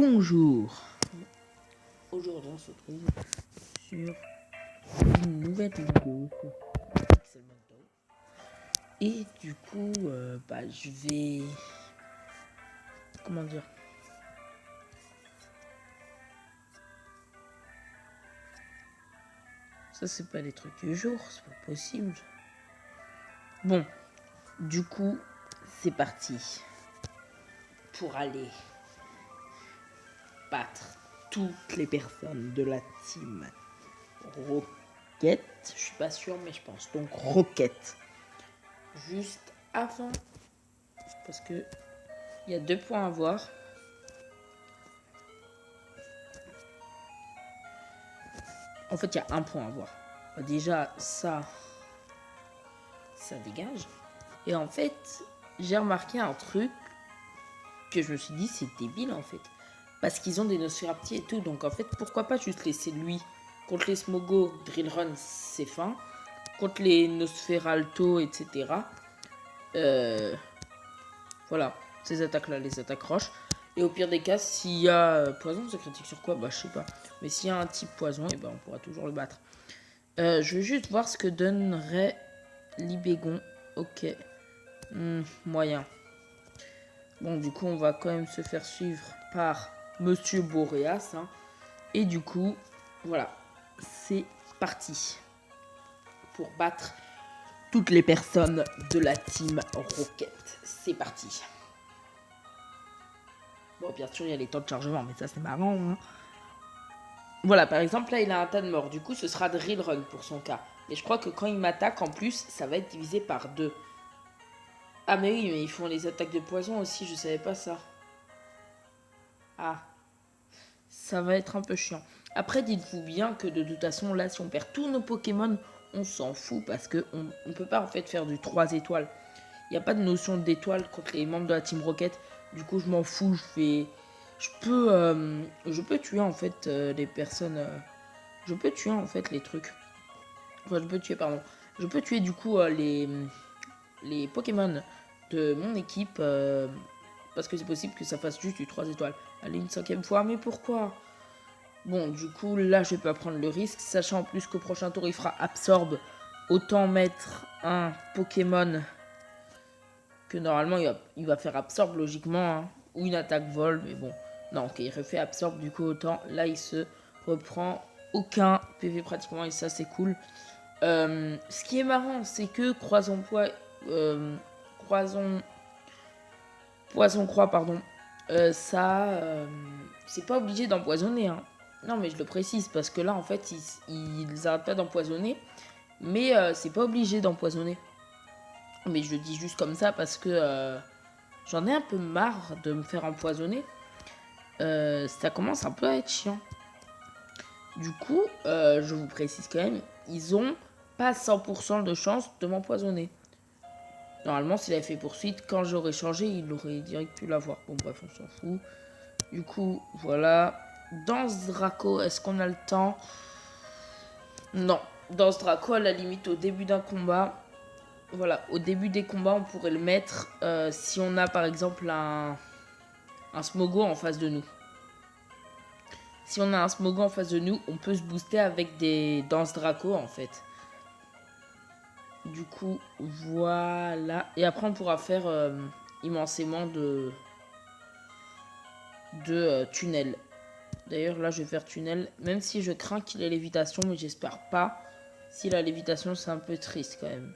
Bonjour. Aujourd'hui on se retrouve sur une nouvelle vidéo sur Pixelmonto. Et du coup je vais... Comment dire? Ça c'est pas les trucs du jour, c'est pas possible. Bon, du coup c'est parti. Pour aller battre toutes les personnes de la team Rocket. Je suis pas sûr mais je pense. Donc Rocket. Juste avant. Parce que il y a 2 points à voir. En fait, il y a 1 point à voir. Déjà, ça dégage. Et en fait, j'ai remarqué un truc que je me suis dit, c'est débile en fait. Parce qu'ils ont des Nosferapti et tout. Donc en fait, pourquoi pas juste laisser lui. Contre les Smogo, Drill Run, c'est fin. Contre les Nosferalto, etc. Voilà, ces attaques-là, les attaques roches. Et au pire des cas, s'il y a poison, ça critique sur quoi? Bah, je sais pas. Mais s'il y a un type poison, et ben on pourra toujours le battre. Je vais juste voir ce que donnerait Libégon. Ok. Moyen. Bon, du coup, on va quand même se faire suivre par Monsieur Boréas. Hein. Et du coup, voilà. C'est parti. Pour battre toutes les personnes de la team Rocket. C'est parti. Bon, bien sûr, il y a les temps de chargement, mais ça, c'est marrant. Hein. Voilà, par exemple, là, il a un tas de morts. Du coup, ce sera Drill Run pour son cas. Mais je crois que quand il m'attaque, en plus, ça va être divisé par 2. Ah, mais oui, mais ils font les attaques de poison aussi, je savais pas ça. Ah, ça va être un peu chiant. Après, dites-vous bien que de toute façon, là, si on perd tous nos Pokémon, on s'en fout parce qu'on ne peut pas en fait faire du 3 étoiles. Il n'y a pas de notion d'étoile contre les membres de la Team Rocket. Du coup, je m'en fous, je peux tuer en fait les personnes... je peux tuer en fait les trucs. Enfin, je peux tuer du coup les Pokémon de mon équipe parce que c'est possible que ça fasse juste du 3 étoiles. Allez, une 5e fois, mais pourquoi? Bon, du coup, là, je vais pas prendre le risque, sachant en plus qu'au prochain tour, il fera Absorbe. Autant mettre un Pokémon que normalement, il va faire Absorbe, logiquement, hein, ou une attaque vol, mais bon. Non, ok, il refait Absorbe, du coup, autant, là, il se reprend aucun PV pratiquement, et ça, c'est cool. Ce qui est marrant, c'est que Poison Croix, pardon, c'est pas obligé d'empoisonner. Hein. Non, mais je le précise parce que là, en fait, ils arrêtent pas d'empoisonner, mais c'est pas obligé d'empoisonner. Mais je le dis juste comme ça parce que j'en ai un peu marre de me faire empoisonner. Ça commence un peu à être chiant. Du coup, je vous précise quand même, ils ont pas 100% de chance de m'empoisonner. Normalement, s'il avait fait poursuite, quand j'aurais changé, il aurait direct pu l'avoir. Bon, bref, on s'en fout. Du coup, voilà. Danse Draco, est-ce qu'on a le temps? Non. Danse Draco, à la limite, au début d'un combat. Voilà, au début des combats, on pourrait le mettre si on a, par exemple, un Smogo en face de nous. Si on a un Smogo en face de nous, on peut se booster avec des Danse Draco, en fait. Du coup, voilà. Et après, on pourra faire immensément de tunnels. D'ailleurs, là, je vais faire tunnel. Même si je crains qu'il ait lévitation, mais j'espère pas. Si la lévitation, c'est un peu triste quand même.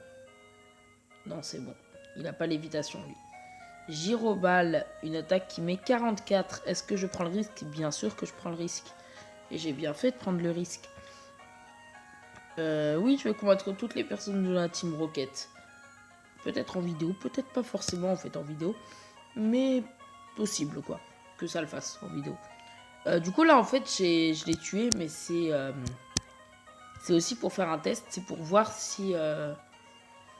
Non, c'est bon. Il n'a pas lévitation, lui. Gyroball, une attaque qui met 44. Est-ce que je prends le risque? Bien sûr que je prends le risque. Et j'ai bien fait de prendre le risque. Oui, je vais combattre toutes les personnes de la Team Rocket. Peut-être en vidéo, peut-être pas forcément en fait en vidéo. Mais possible quoi, que ça le fasse en vidéo. Du coup là en fait je l'ai tué, mais c'est aussi pour faire un test. C'est pour voir si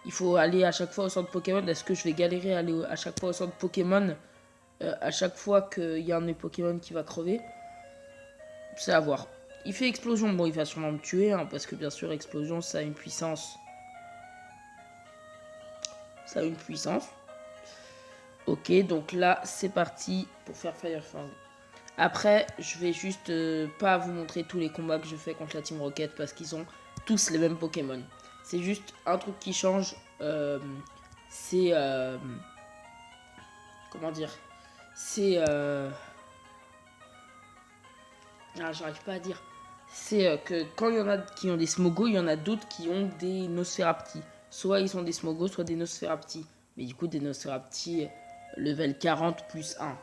il faut aller à chaque fois au centre Pokémon. Est-ce que je vais galérer à aller à chaque fois au centre Pokémon à chaque fois qu'il y a un de mes Pokémon qui va crever? C'est à voir. Il fait explosion, bon il va sûrement me tuer, hein, parce que bien sûr explosion ça a une puissance. Ça a une puissance. Ok, donc là c'est parti pour faire Fire Fang. Après, je vais juste pas vous montrer tous les combats que je fais contre la Team Rocket parce qu'ils ont tous les mêmes Pokémon. C'est juste un truc qui change. C'est... comment dire? C'est... ah, j'arrive pas à dire. C'est que quand il y en a qui ont des Smogo, il y en a d'autres qui ont des Nosferapti. Soit ils sont des Smogo, soit des Nosferapti. Mais du coup, des Nosferapti level 40 plus 1.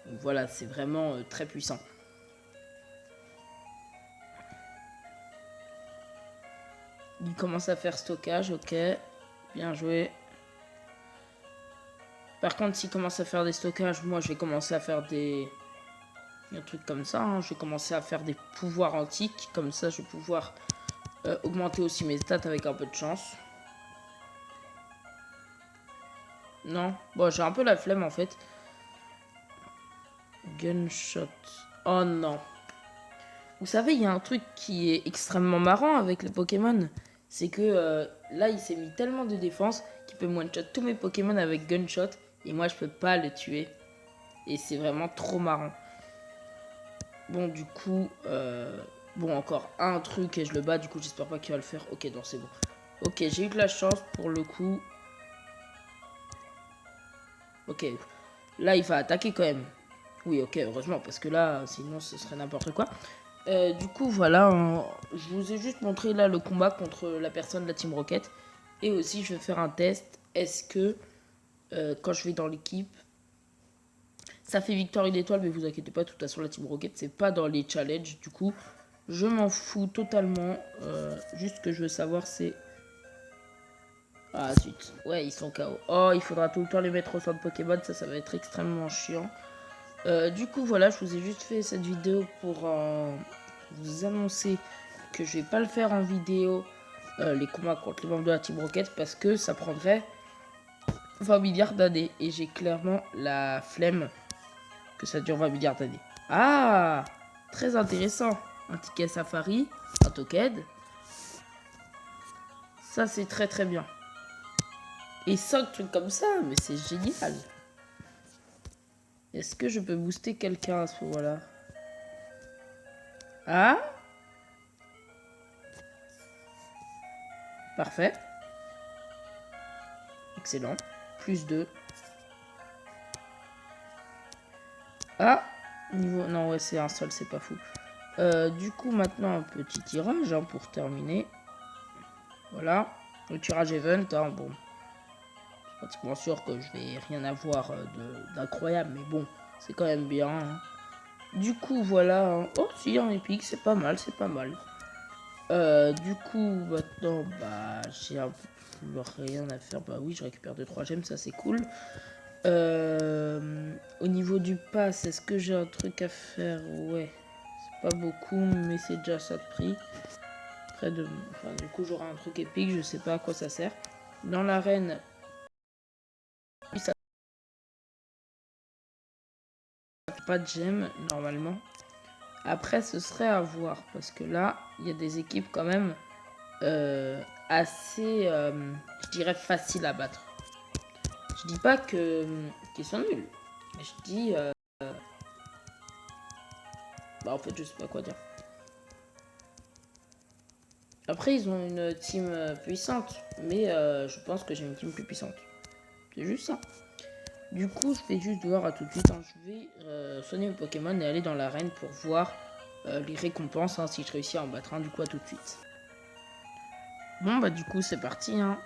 Donc voilà, c'est vraiment très puissant. Il commence à faire stockage, ok. Bien joué. Par contre, s'il commence à faire des stockages, moi je vais commencer à faire des... un truc comme ça, hein. Je vais commencer à faire des pouvoirs antiques. Comme ça, je vais pouvoir augmenter aussi mes stats avec un peu de chance. Non, bon, j'ai un peu la flemme en fait. Gunshot. Oh non. Vous savez, il y a un truc qui est extrêmement marrant avec les Pokémon. C'est que là, il s'est mis tellement de défense qu'il peut one-shot tous mes Pokémon avec Gunshot. Et moi, je peux pas le tuer. Et c'est vraiment trop marrant. Bon, du coup, bon, encore un truc et je le bats. Du coup, j'espère pas qu'il va le faire. Ok, non, c'est bon. Ok, j'ai eu de la chance pour le coup. Ok, là, il va attaquer quand même. Oui, ok, heureusement, parce que là, sinon, ce serait n'importe quoi. Du coup, voilà, je vous ai juste montré là le combat contre la personne de la Team Rocket. Et aussi, je vais faire un test. Est-ce que, quand je vais dans l'équipe, ça fait victoire une étoile, mais vous inquiétez pas, de toute façon, la Team Rocket, c'est pas dans les challenges. Du coup, je m'en fous totalement. Juste ce que je veux savoir, c'est... Ah, zut. Ouais, ils sont KO. Oh, il faudra tout le temps les mettre au centre Pokémon. Ça va être extrêmement chiant. Du coup, voilà, je vous ai juste fait cette vidéo pour vous annoncer que je vais pas le faire en vidéo, les combats contre les membres de la Team Rocket, parce que ça prendrait 20 milliards d'années. Et j'ai clairement la flemme que ça dure 20 milliards d'années. Ah, très intéressant. Un ticket safari, un token. Ça, c'est très très bien. Et 5 trucs comme ça, mais c'est génial. Est-ce que je peux booster quelqu'un à ce moment-là? Ah, parfait. Excellent. Plus 2. Ah, niveau... Non, ouais, c'est un seul, c'est pas fou. Du coup, maintenant, un petit tirage hein, pour terminer. Voilà. Le tirage event, hein, bon. Je suis pratiquement sûr que je vais rien avoir d'incroyable, mais bon, c'est quand même bien. Hein. Du coup, voilà. Hein. Oh, si, un épique, c'est pas mal, c'est pas mal. Du coup, maintenant, bah, j'ai un peu rien à faire. Bah oui, je récupère 2-3 gemmes, ça c'est cool. Au niveau du pass, est-ce que j'ai un truc à faire? Ouais, c'est pas beaucoup, mais c'est déjà ça de prix. Près de... Enfin, du coup, j'aurai un truc épique, je sais pas à quoi ça sert. Dans l'arène, ça fait pas de gemmes, normalement. Après, ce serait à voir, parce que là, il y a des équipes quand même assez, je dirais, faciles à battre. Je dis pas que qu'ils sont nuls, mais je dis... bah, en fait, je sais pas quoi dire. Après, ils ont une team puissante, mais je pense que j'ai une team plus puissante. C'est juste ça. Du coup, je vais juste voir à tout de suite. Hein. Je vais soigner mes Pokémon et aller dans l'arène pour voir les récompenses, hein, si je réussis à en battre un. Du coup, à tout de suite. Bon, bah du coup, c'est parti. Hein.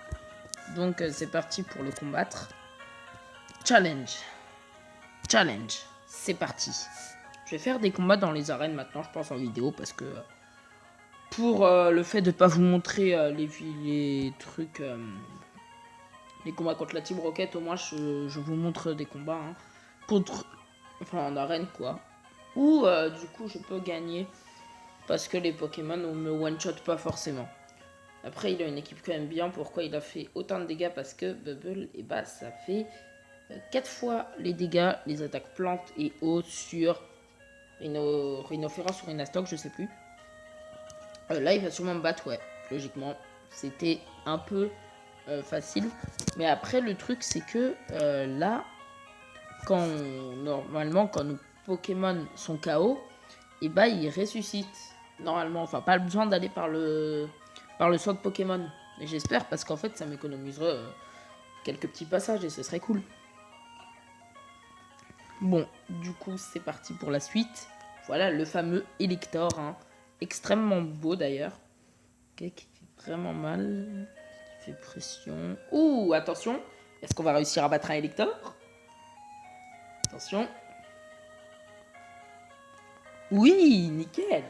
Donc, c'est parti pour le combattre. Challenge. Challenge. C'est parti. Je vais faire des combats dans les arènes maintenant, je pense, en vidéo, parce que... pour le fait de ne pas vous montrer les trucs... les combats contre la Team Rocket, au moins je vous montre des combats hein, contre, enfin en arène quoi. Où du coup je peux gagner parce que les Pokémon ne me one-shot pas forcément. Après il a une équipe quand même bien. Pourquoi il a fait autant de dégâts? Parce que Bubble, et bah ça fait 4 fois les dégâts, les attaques plantes et eau sur Rhinophéros ou Rhinastock, je sais plus. Là il va sûrement me battre, ouais, logiquement. C'était un peu facile. Mais après, le truc, c'est que là, normalement, quand nous Pokémon sont KO, et bah ils ressuscitent normalement. Enfin, pas besoin d'aller par le centre Pokémon. Et j'espère parce qu'en fait ça m'économiserait quelques petits passages et ce serait cool. Bon, du coup c'est parti pour la suite. Voilà le fameux Elector, hein. Extrêmement beau d'ailleurs. Okay, qui fait vraiment mal. Qui fait pression. Ouh, attention. Est-ce qu'on va réussir à battre un Elector? Attention. Oui, nickel.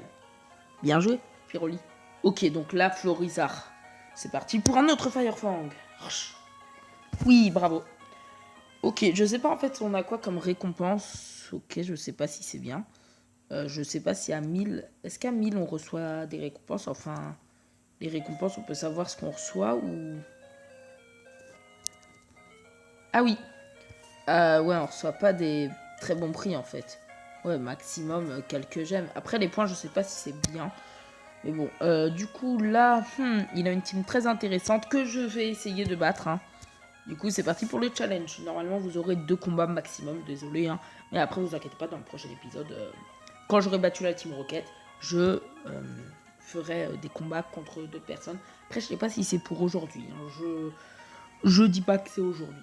Bien joué, Piroli. Ok, donc là, Florizard. C'est parti pour un autre Firefang. Oui, bravo. Ok, je sais pas en fait on a quoi comme récompense. Ok, je sais pas si c'est bien. Je sais pas si à 1000... Est-ce qu'à 1000 on reçoit des récompenses? Enfin, les récompenses, on peut savoir ce qu'on reçoit ou... Ah oui. Ouais, on reçoit pas des très bons prix en fait. Ouais, maximum quelques gemmes. Après, les points, je sais pas si c'est bien. Mais bon, du coup, là, il a une team très intéressante que je vais essayer de battre. Hein. Du coup, c'est parti pour le challenge. Normalement, vous aurez 2 combats maximum, désolé. Hein. Mais après, vous inquiétez pas, dans le prochain épisode, quand j'aurai battu la team Rocket, je ferai des combats contre d'autres personnes. Après, je sais pas si c'est pour aujourd'hui. Hein. Je dis pas que c'est aujourd'hui.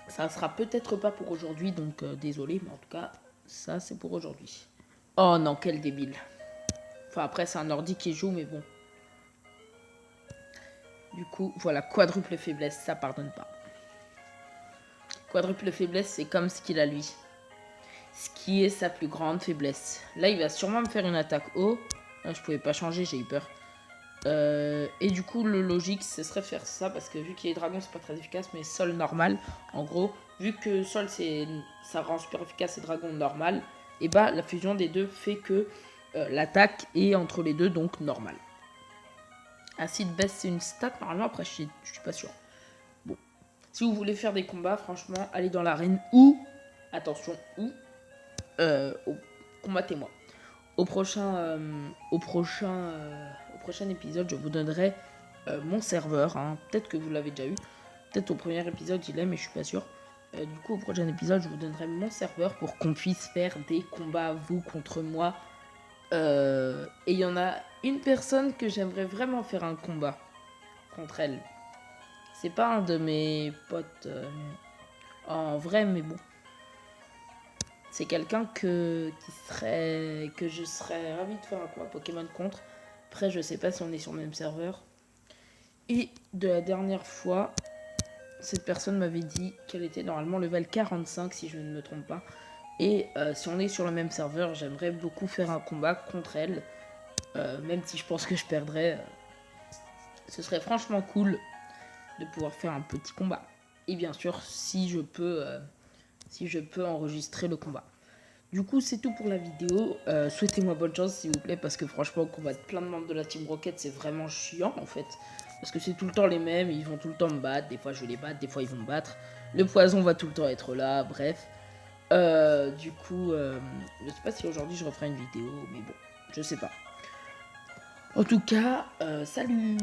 Ça sera peut-être pas pour aujourd'hui, donc désolé, mais en tout cas, ça, c'est pour aujourd'hui. Oh non, quel débile. Enfin, après, c'est un ordi qui joue, mais bon. Du coup, voilà, quadruple faiblesse, ça pardonne pas. Quadruple faiblesse, c'est comme ce qu'il a lui. Ce qui est sa plus grande faiblesse. Là, il va sûrement me faire une attaque haut. Je pouvais pas changer, j'ai eu peur. Et du coup, le logique, ce serait faire ça, parce que vu qu'il est dragon, c'est pas très efficace, mais sol normal, en gros, vu que sol, ça rend super efficace et dragon normal, et bah, la fusion des deux fait que l'attaque est entre les deux, donc normal. Acide baisse, c'est une stat, normalement, après, je suis pas sûr. Bon. Si vous voulez faire des combats, franchement, allez dans l'arène ou, attention, ou, combattez-moi. Au prochain épisode, je vous donnerai mon serveur. Hein. Peut-être que vous l'avez déjà eu. Peut-être au premier épisode, il est, mais je suis pas sûr. Du coup, au prochain épisode, je vous donnerai mon serveur pour qu'on puisse faire des combats, vous contre moi. Et il y en a une personne que j'aimerais vraiment faire un combat contre elle. C'est pas un de mes potes en vrai, mais bon. C'est quelqu'un que je serais ravi de faire un combat Pokémon contre. Après, je sais pas si on est sur le même serveur. Et de la dernière fois, cette personne m'avait dit qu'elle était normalement level 45, si je ne me trompe pas. Et si on est sur le même serveur, j'aimerais beaucoup faire un combat contre elle. Même si je pense que je perdrais. Ce serait franchement cool de pouvoir faire un petit combat. Et bien sûr, si je peux enregistrer le combat. Du coup, c'est tout pour la vidéo. Souhaitez-moi bonne chance, s'il vous plaît, parce que franchement, combattre plein de membres de la Team Rocket, c'est vraiment chiant, en fait. Parce que c'est tout le temps les mêmes, ils vont tout le temps me battre. Des fois, je vais les battre, des fois, ils vont me battre. Le poison va tout le temps être là, bref. Du coup, je sais pas si aujourd'hui, je referai une vidéo, mais bon, je sais pas. En tout cas, salut!